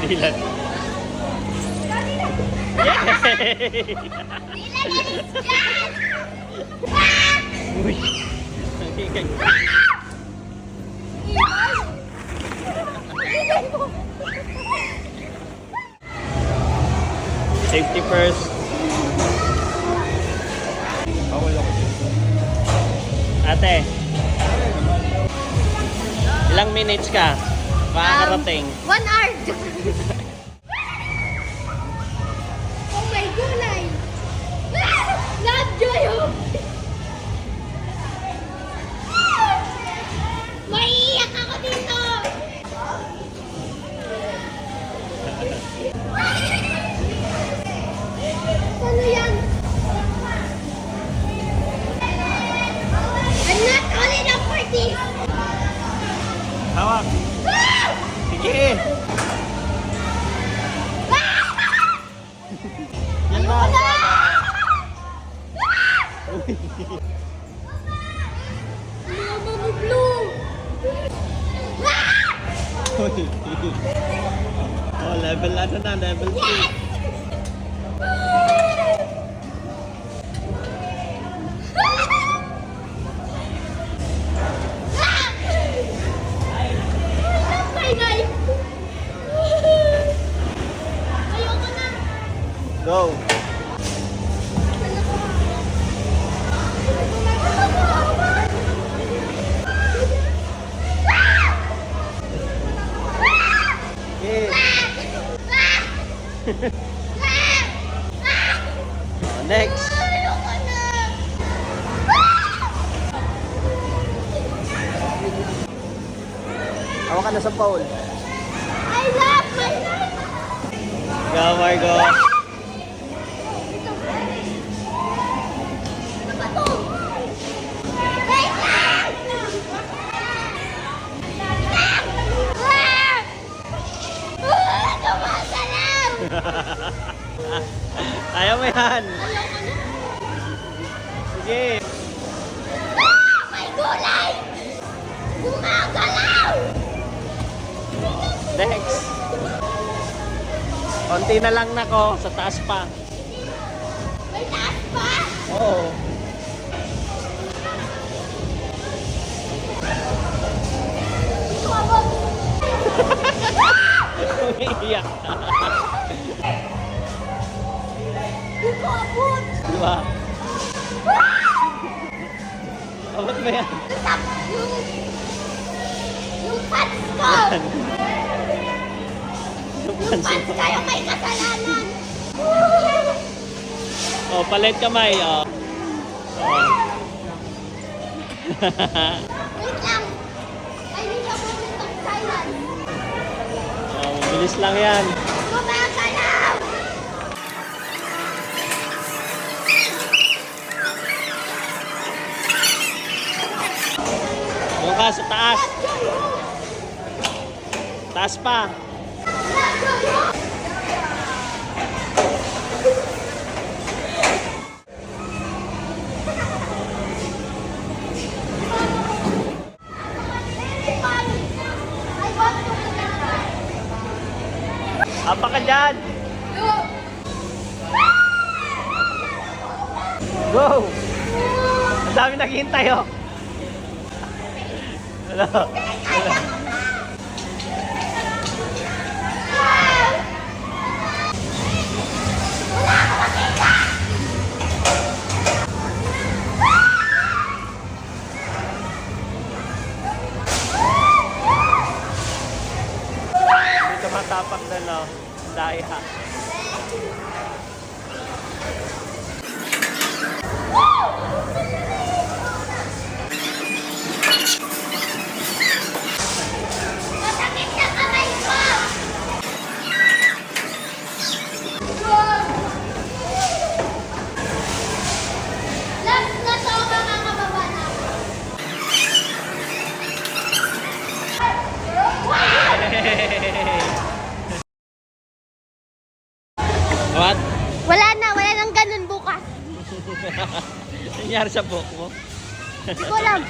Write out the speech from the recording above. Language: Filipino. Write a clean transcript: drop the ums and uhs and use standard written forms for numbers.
Ilan? Yay! Uy! Nakikay. Safety first. Ate, ilang minutes ka? Makakarating? 1 hour. Oh my gulay. Love joy. Maiiyak ako dito. Ano yan? I'm not old enough for this. Hawak. Sige. Yan lang. Mama blue. Oh, level ano na, level 2. Yes! My knife. Ayoko na. Go. Okay. Next. Ayoko na. Hawa ka na sa pole. I love my life. Go, Margo. Ano ba to? Wait lang! Tumasalaw! Kaya mo yan. Ayoko na. Sige. May gulay! Gumagalaw! Next. Konti na lang nako, sa taas pa. May taas pa! Oo. Tuwawag! Umiiyak. Hindi ko abot! Diba? Abot mo yan. Tap! Yung pants ko! Yung pants kayo may kasalanan! Oh, palit kamay. Oh. Oh. Wait lang! I need a moment of silence! Oh, mabilis lang yan. Gumagalaw! Doon ka sa taas. Taas pa. Apa ka dyan? Go! Ang dami naghihintay oh. Hello. Hello. Dito matapak na no. Daya. Masakit na kamay ko! Last na to, mga kababanan. What? Wala nang ganun bukas. Nangyari sa buhok mo? Hindi ko alam.